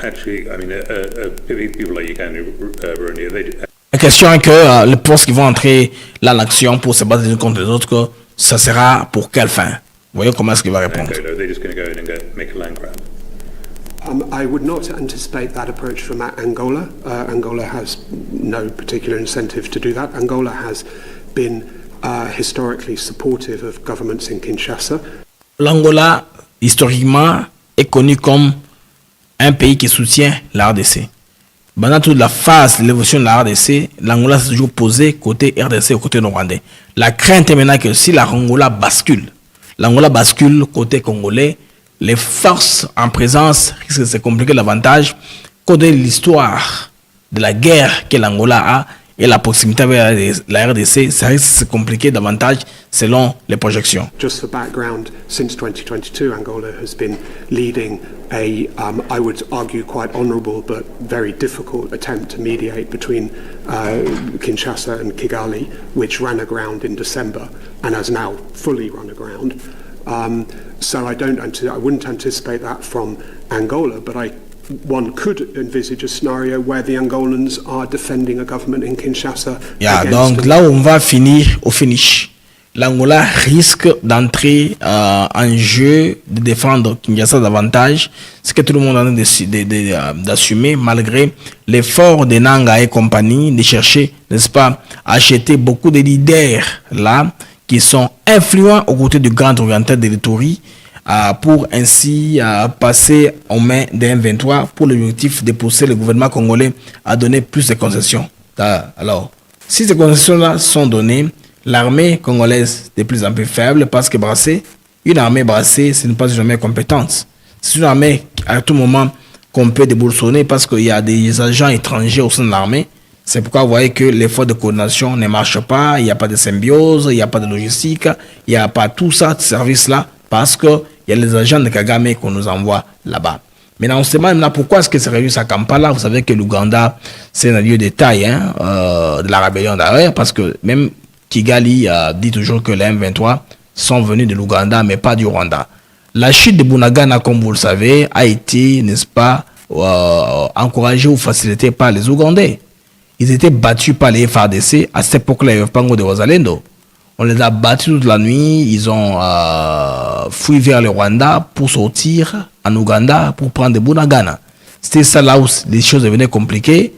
actually, I mean, people like Uganda, Burundi, La question est que les postes qui vont entrer là en action pour se battre les uns contre les autres, que ça sera pour quelle fin? Voyons comment est-ce qu'il va répondre. Angola, they're just going to go in and make a land grab. I would not anticipate that approach from Angola. Angola has no particular incentive to do that. Angola has been historically supportive of governments in Kinshasa. L'Angola, historiquement, est connu comme un pays qui soutient la RDC. Pendant toute la phase de l'évolution de la RDC, l'Angola s'est toujours posé côté RDC au côté rwandais. La crainte est maintenant que si l'Angola bascule côté congolais, les forces en présence risquent de se compliquer davantage. Côté l'histoire de la guerre que l'Angola a et la proximité avec la RDC, ça risque de se compliquer davantage selon les projections. Just for background, since 2022, Angola has been leading a, I would argue, quite honourable but very difficult attempt to mediate between Kinshasa and Kigali, which ran aground in December and has now fully run aground. So I wouldn't anticipate that from Angola, but one could envisage a scenario where the Angolans are defending a government in Kinshasa. Donc là où on va finir au finish, l'Angola risque d'entrer en jeu, de défendre Kinshasa davantage, ce que tout le monde a d'assumer malgré l'effort de Nanga et compagnie de chercher, n'est-ce pas, à acheter beaucoup de leaders là qui sont influents aux côtés du grand oriental de l'Ituri pour ainsi passer aux mains des M23 pour l'objectif de pousser le gouvernement congolais à donner plus de concessions. Alors, si ces concessions-là sont données, l'armée congolaise est de plus en plus faible parce que une armée brassée, ce n'est pas une armée compétente. C'est une armée à tout moment qu'on peut débourssonner parce qu'il y a des agents étrangers au sein de l'armée. C'est pourquoi vous voyez que l'effort de coordination ne marche pas, il n'y a pas de symbiose, il n'y a pas de logistique, il n'y a pas tout ça, ce service-là, parce qu'il y a les agents de Kagame qu'on nous envoie là-bas. Maintenant, on se demande maintenant pourquoi est-ce que c'est réussi à Kampala. Vous savez que l'Ouganda, c'est un lieu de taille de la rébellion d'ailleurs, parce que même Kigali dit toujours que les M23 sont venus de l'Ouganda, mais pas du Rwanda. La chute de Bunagana, comme vous le savez, a été, n'est-ce pas, encouragée ou facilitée par les Ougandais. Ils étaient battus par les FARDC. À cette époque-là, il n'y avait pas de Rosalendo. On les a battus toute la nuit. Ils ont fui vers le Rwanda pour sortir en Ouganda pour prendre des Bunagana. C'était ça là où les choses devenaient compliquées.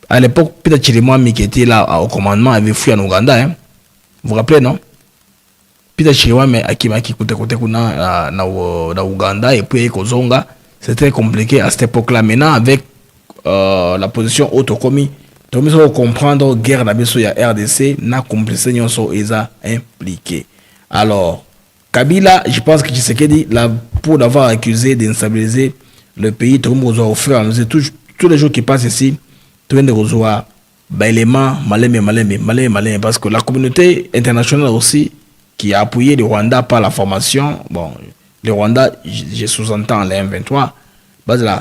À l'époque, Peter Chirimwami qui était là au commandement avait fui en Ouganda. Hein. Vous vous rappelez, non? Peter Chirimwami qui côté na Ouganda et puis Kozonga. C'était compliqué à cette époque-là. Maintenant, avec la position autocomie, donc, il faut comprendre que la guerre de la RDC n'a compliqué impliqué. Alors, Kabila, je pense que Tshisekedi, pour l'avoir accusé d'instabiliser le pays, tout le monde au fur et à mesure, tous les jours qui passent ici, tout le monde reçoit l'élément malin, parce que la communauté internationale aussi, qui a appuyé le Rwanda par la formation, bon, le Rwanda, je sous-entends les M23,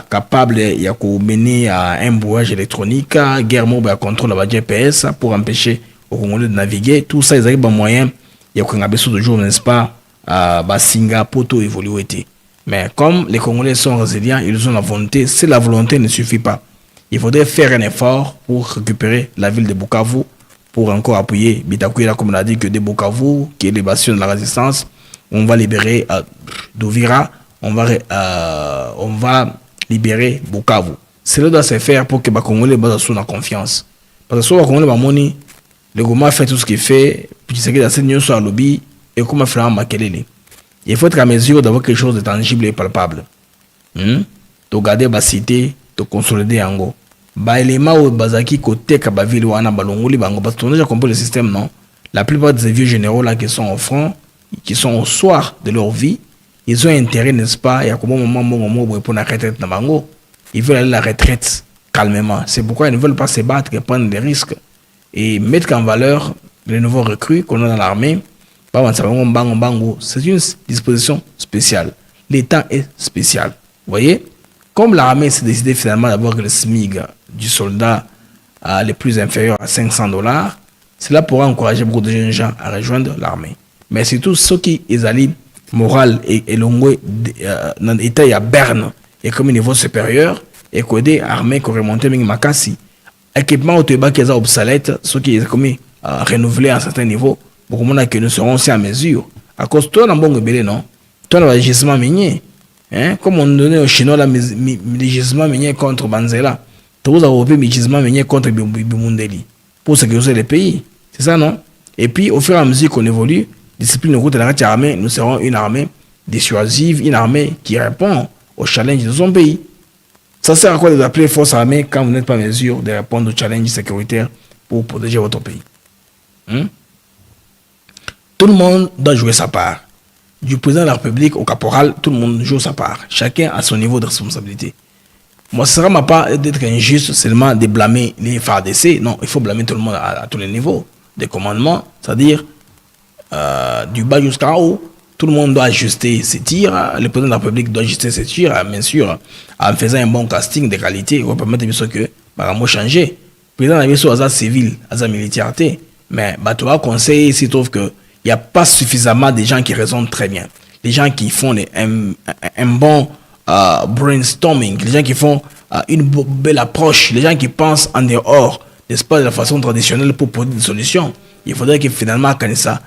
capable de mener à un brouillage électronique, guerre mobile à contrôle de la GPS pour empêcher aux Congolais de naviguer. Tout ça, ils arrivent à moyen. Il y a un de jour, n'est-ce pas, Singapour, tout évolué. Mais comme les Congolais sont résilients, ils ont la volonté. Si la volonté ne suffit pas, il faudrait faire un effort pour récupérer la ville de Bukavu, pour encore appuyer Bitakwira, comme on a dit, que de Bukavu, qui est les bastions de la résistance. On va libérer Dovira. On va libérer Bukavu. Cela doit se faire pour que les Congolais soient en confiance. Parce que si les Congolais, le gouvernement fait tout ce qu'il fait, puis c'est que la scène soit à lobby, et comment faire un makelele. Il faut être à mesure d'avoir quelque chose de tangible et palpable. De garder la cité, de consolider en gros. Élément où Bazaki côté Kabaville ou Anna Balongoli, parce qu'on a déjà compris le système, non? La plupart des vieux généraux là qui sont au front, qui sont au soir de leur vie, ils ont intérêt, n'est-ce pas, il y a comme un moment pour la retraite dans Bango. Ils veulent aller à la retraite calmement. C'est pourquoi ils ne veulent pas se battre et prendre des risques et mettre en valeur les nouveaux recrues qu'on a dans l'armée. C'est une disposition spéciale. L'État est spécial. Vous voyez, comme l'armée s'est décidé finalement d'avoir le SMIG du soldat les plus inférieur à $500, cela pourra encourager beaucoup de jeunes gens à rejoindre l'armée. Mais surtout ceux qui allient moral et longue dans l'état à Berne et comme un niveau supérieur et côté armée qui remonté même Makassi équipement au Toba qui est obsolète ceux qui est comme renouvelé à un certain niveau beaucoup de monde que nous serons aussi à mesure À cause toi, on a belé, non? Toi, on a gisement minier. Hein? Comme on donnait aux Chinois les gisements miniers contre Banzela. Vous avez mis gisement minier contre Bimundeli. Pour sécuriser les pays. C'est ça, non? Et puis, au fur et à mesure qu'on évolue, discipline de route de la armée, nous serons une armée dissuasive, une armée qui répond aux challenges de son pays. Ça sert à quoi de vous appeler force armée quand vous n'êtes pas en mesure de répondre aux challenges sécuritaires pour protéger votre pays? Tout le monde doit jouer sa part. Du président de la République au caporal, tout le monde joue sa part. Chacun a son niveau de responsabilité. Moi, ce sera ma part d'être injuste seulement de blâmer les FARDC. Non, il faut blâmer tout le monde à tous les niveaux des commandements, c'est-à-dire du bas jusqu'en haut. Tout le monde doit ajuster ses tirs. Le président de la République doit ajuster ses tirs, bien sûr, en faisant un bon casting de qualité. On va permettre que Baramo changer. Le président avait sur hasard civil, hasard militaire, mais tu vas conseiller s'il trouve que il n'y a pas suffisamment de gens qui raisonnent très bien. Les gens qui font un bon brainstorming, les gens qui font une belle approche, les gens qui pensent en dehors, n'est-ce pas, de la façon traditionnelle pour produire des solutions. Il faudrait que finalement, quand ça,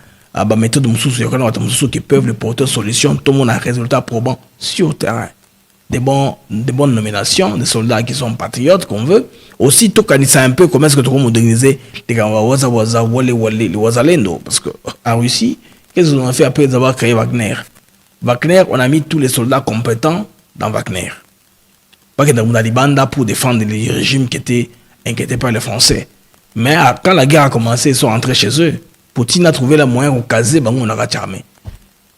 méthode qui peuvent le porter solution, tout le monde a un résultat probant sur le terrain. Des bonnes nominations, des soldats qui sont patriotes, qu'on veut. Aussi, tout quand ça un peu comment est-ce que tu peux moderniser les Wazalendo. Parce qu'en Russie, qu'est-ce qu'on a fait après avoir créé Wagner? Wagner, on a mis tous les soldats compétents dans Wagner. Pas que dans la bande pour défendre les régimes qui étaient inquiétés par les Français. Mais quand la guerre a commencé, ils sont rentrés chez eux. Poutine a trouvé le moyen de caser, on a ratcharmé.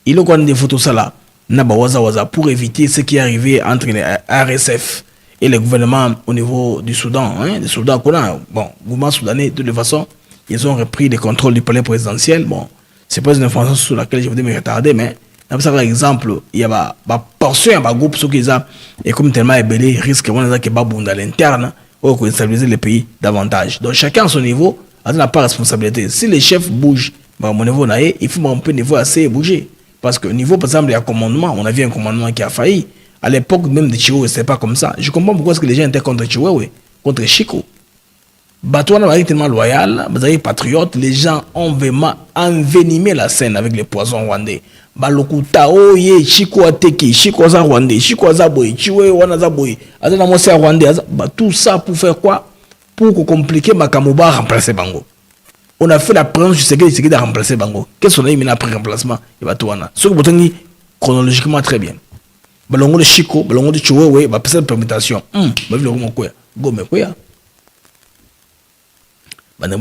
Il a des photos ça là. Pour éviter ce qui est arrivé entre les RSF et le gouvernement au niveau du Soudan. Les soldats qu'on a, bon, le gouvernement soudanais, de toute façon, ils ont repris le contrôle du palais présidentiel. Bon, c'est pas une information sur laquelle je voudrais me retarder, mais par exemple, il y a une portion, un groupe qui est comme tellement ébellé, risque de à l'interne, pour stabiliser le pays davantage. Donc chacun à son niveau a la part de responsabilité. Si les chefs bougent, à mon niveau, il faut un peu niveau assez bouger. Parce que au niveau, par exemple, il y a un commandement, on a vu un commandement qui a failli. À l'époque même de Chihuahua, c'était pas comme ça. Je comprends pourquoi est-ce que les gens étaient contre Chihuahua, contre Chico. Batouana va être tellement loyal, vous avez patriote, les gens ont vraiment envenimé la scène avec les poisons rwandais. Balokuta, oh ye, Chico Ateki, Chico Aza Rwandais, Chico Aza Boy, Chihuahua Wanaza Boy, Azana Mosia Rwandais, tout ça pour faire quoi? Pour compliquer Makamouba remplacer Bango. On a fait la présence du Tshisekedi de remplacer Bango. Qu'est-ce qu'on a eu après remplacement? Il va tout voir. Ce que vous avez chronologiquement très bien. Balongo de Chico, Balongo de Chihuahua, va passer la permutation. Vous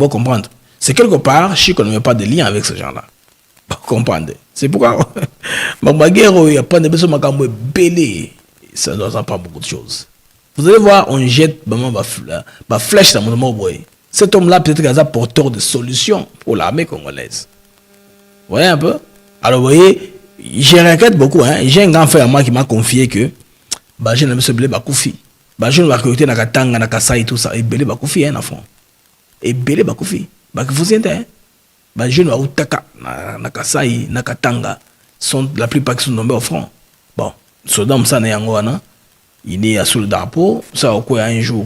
comprendre. C'est quelque part, Chico ne met pas de lien avec ce genre-là. Vous comprenez? C'est pourquoi. Il n'y a pas de besoin de belé. Ça ne doit pas beaucoup de choses. Vous allez voir, on jette ma flèche dans mon moment. Cet homme-là, peut-être qu'il est porteur de solutions pour l'armée congolaise. Vous voyez un peu? Alors, vous voyez, je regrette beaucoup. J'ai un grand frère à moi qui m'a confié que je ne me suis blé Bakoufi. Je ne vais pas recruter dans Katanga, dans Kassai et tout ça. Et belé Bakoufi, en fond. Et belé Bakoufi. Bakoufi, c'est un. Je ne vais pas dans Kassai, dans Katanga. La plupart qui sont tombés au front. Bon, Sodom, ça n'est pas un. Il est sous le drapeau. Ça, au quoi, un jour,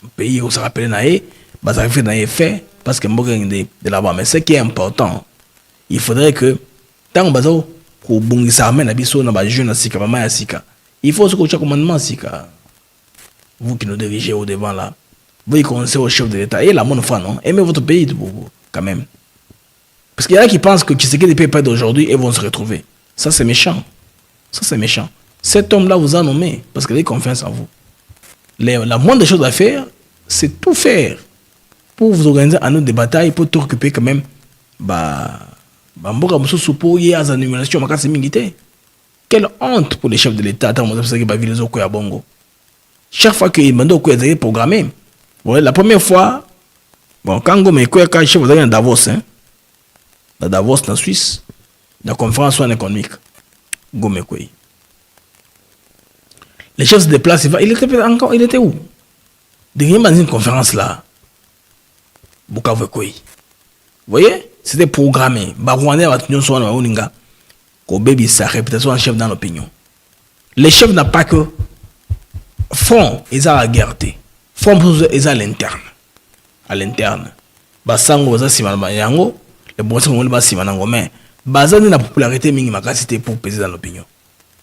le pays où ça rappelle naé. Ça arrive dans les faits parce que de là-bas. Mais ce qui est important, il faudrait que tant que il faut ce commandement vous qui nous dirigez au devant là, vous connaissez au chef de l'État et la bonne foi, non? Aimez votre pays quand même. Parce qu'il y en a qui pensent que Tshisekedi peut perdre aujourd'hui et vont se retrouver. Ça c'est méchant. Ça c'est méchant. Cet homme-là vous a nommé parce qu'il a confiance en vous. La moindre des choses à faire, c'est tout faire pour vous organiser un autre des batailles, pour tout occuper quand même. Quelle honte pour les chefs de l'État. Chaque fois qu'ils m'ont dit programmé. La première fois, quand vous avez chef de Davos, dans Davos, en Suisse, la conférence économique, les chefs se déplacent. Il était où? Dans une conférence là. Vous voyez? C'était programmé. Rwandais va tenir son nom. Kobebi sa réputation en chef dans l'opinion. Les chefs n'ont pas que front, ils ont la guerre. Front, ils ont à l'interne. À l'interne. Basango, les Bossango, mais Basé sur la popularité minimum, c'était pour peser dans l'opinion.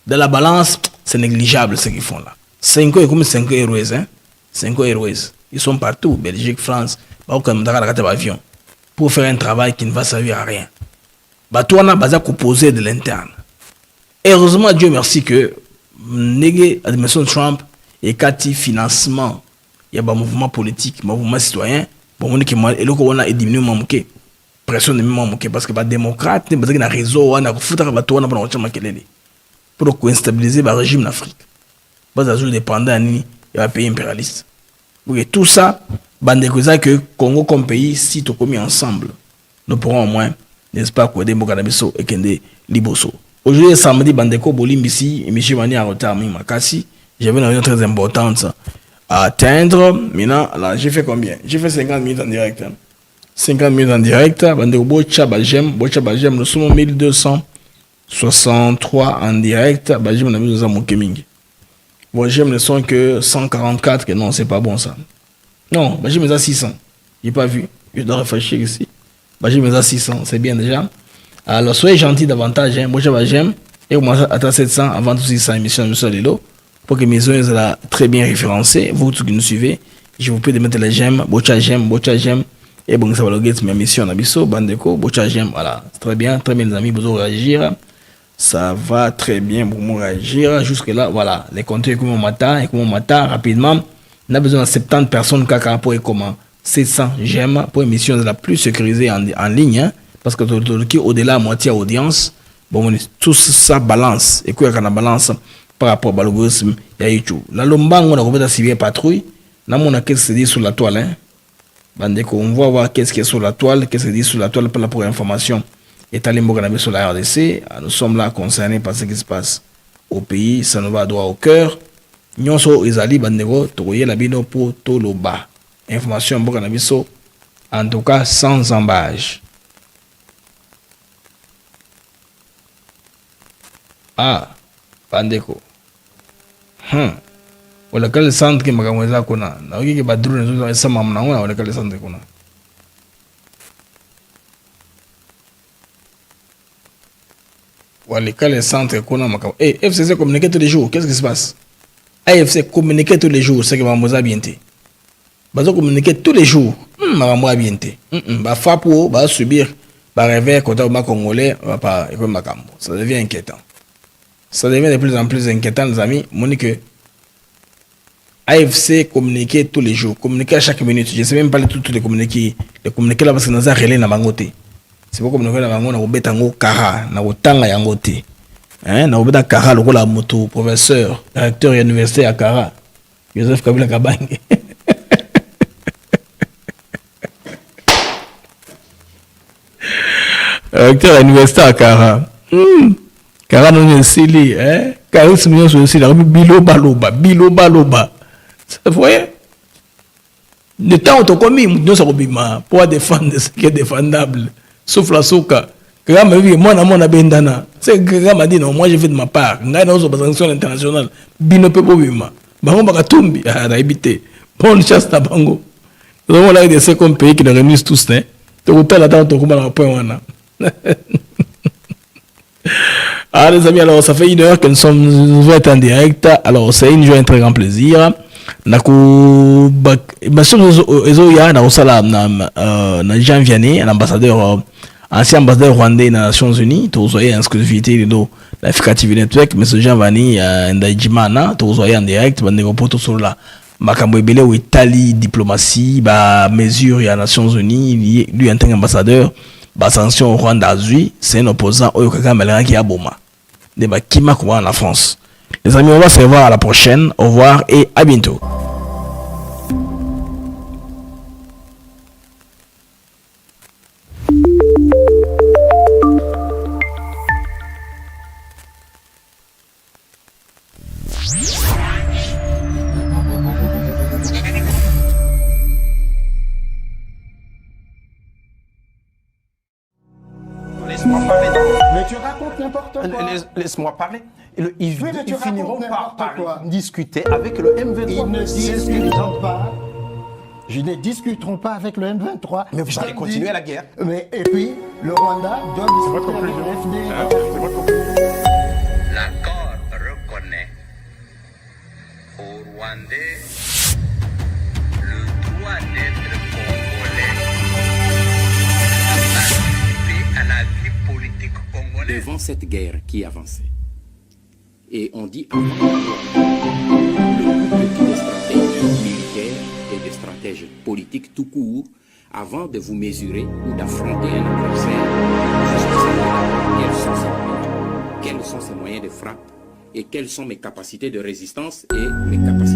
Dans la balance, c'est négligeable ce qu'ils font là. 5 ans comme 5 héros, hein? 5 héros. Ils sont partout, Belgique, France, avion, pour faire un travail qui ne va servir à rien. Toi, on a basé composé de l'interne. Heureusement, Dieu merci que l'administration Trump et Cathy financement, il y a un mouvement politique, un mouvement citoyen, et là, on a diminué mon manqué. Pression de mon manqué parce que les démocrates, il y a un réseau, on a pour instabiliser le régime en Afrique. Pas à jour dépendant il y a un pays impérialiste. Tout ça, que Congo comme pays, si tout commis ensemble, nous pourrons au moins, n'est-ce pas, que des Bokanabiso et Kende Liboso. Aujourd'hui, samedi, Bandeko Bolimbisi, et M. Mani en retard, Makassi, j'avais une réunion très importante à atteindre. Maintenant, là, j'ai fait combien? J'ai fait 50 minutes en direct. 50 minutes en direct. Bandeko Bocha Bajem, nous sommes 1263 en direct. Bajem, on a mis dans mon gaming. Bajem ne sont que 144, que non, c'est pas bon ça. Non, Bajem est à 600. J'ai pas vu. Je dois réfléchir ici. Bajem est à 600, c'est bien déjà. Alors, soyez gentils davantage. Moi, j'aime. Et au moins, à 700 avant tout 600 émissions de Solilo. Pour que mes zones soient très bien référencées. Vous qui nous suivez, je vous prie de mettre les j'aime. Bocha j'aime. Et bon, ça va le guetter mes missions. Nabiso, Bandeko, Bocha j'aime. Voilà. Très bien, les amis, vous réagir. Ça va très bien pour moi réagir. Jusque-là, voilà. Les contenus comme on matin, rapidement. On a besoin de 70 personnes pour comment 700 j'aime pour émission de la plus sécurisée en ligne. Hein, parce que au-delà de moitié audience, bon, tout ça balance. Et quoi qu'on a balance par rapport au l'algorithme, il y a YouTube. La lomba, on a compris civil patrouille. Là, on a qu'est-ce qui se dit sur la toile. Hein. On va voir qu'est-ce qui est sur la toile, qu'est-ce qui se dit sur la toile pour information. Et Talimbo sur la RDC, nous sommes là concernés par ce qui se passe au pays, ça nous va droit au cœur. Nous sommes Isali Bandego, Touye Labino pour Toloba. Information Bokanabiso, en tout cas sans embâche. Ah, Bandeko. Wala kale centre qui m'a dit qu'on a. Na oki ke badru ne zo sama mna wala kale centre qu'on a. Wala kale centre qu'on a maka. FCC communique tous les jours. Qu'est-ce qui se passe? AFC communique tous les jours, c'est que Mamboza bienté. Bazo communique tous les jours. Mamboza bienté. Ba fapo, ba subir, ba réveil côté au Congolais, pas comme Makambo. Ça devient inquiétant. Ça devient de plus en plus inquiétant, les amis. Monique, AFC communiquer tous les jours, communiquer à chaque minute. Je ne sais même pas tous les communiquer. Les communiquer là parce que nous avons relais dans Bangote. C'est pas communiquer dans Bangote, nous avons betango kara, nous avons tanga yangote. Hein, nous avons betango kara, le la moto, professeur, directeur de l'université à Kara, Joseph Kabila Kabange. Directeur de l'université à Kara. Kara non est sili, hein? Kara c'est mignon sur le sili, bilo baloba. Vous voyez? Le temps où on commis, nous sommes pour défendre ce qui est défendable. Sauf la souka. Kara m'a dit, moi, na bendana. C'est que Kara m'a dit, non, moi, j'ai fait de ma part. N'a pas de sanction internationale. Bino pe bobima. Bango bakatumbi, ah, habité. Bonne chasse na bango. Nous avons là des seconds pays qui les réunissent tous, hein? Tu as la temps, tu as le point. Ah les amis, alors ça fait 1 heure que nous sommes en direct. Alors c'est une joie, un très grand plaisir. Naku Ezoya na osala na Jean Vianney, l'ambassadeur ancien ambassadeur rwandais dans les Nations Unies, tu as exclusivité de la FKTV Network, mais ce Jean Vianney Ndaijimana, tu as en direct, bande poto sur la makambo ebele ou Italie diplomatie, ba mesure ya Nations Unies, lui en tant qu'ambassadeur. Bah sanction au Rwanda Azui, c'est un opposant au Kagame qui a Boma. De Bakima en la France. Les amis, on va se voir à la prochaine. Au revoir et à bientôt. Mais tu racontes n'importe quoi. Laisse-moi parler. Ils finiront par discuter avec le M23. Ils ne discuteront pas. Je ne discuterons pas avec le M23. Mais vous allez continuer la guerre. Et puis, le Rwanda doit discuter avec le FDLR. L'accord reconnaît aux Rwandais le droit d'être congolais, participer à la vie politique congolaise. Devant cette guerre qui avançait. Et on dit avant le couple des stratèges militaires et des stratèges politiques tout court, avant de vous mesurer ou d'affronter un adversaire, quels sont ses moyens de frappe et quelles sont mes capacités de résistance et mes capacités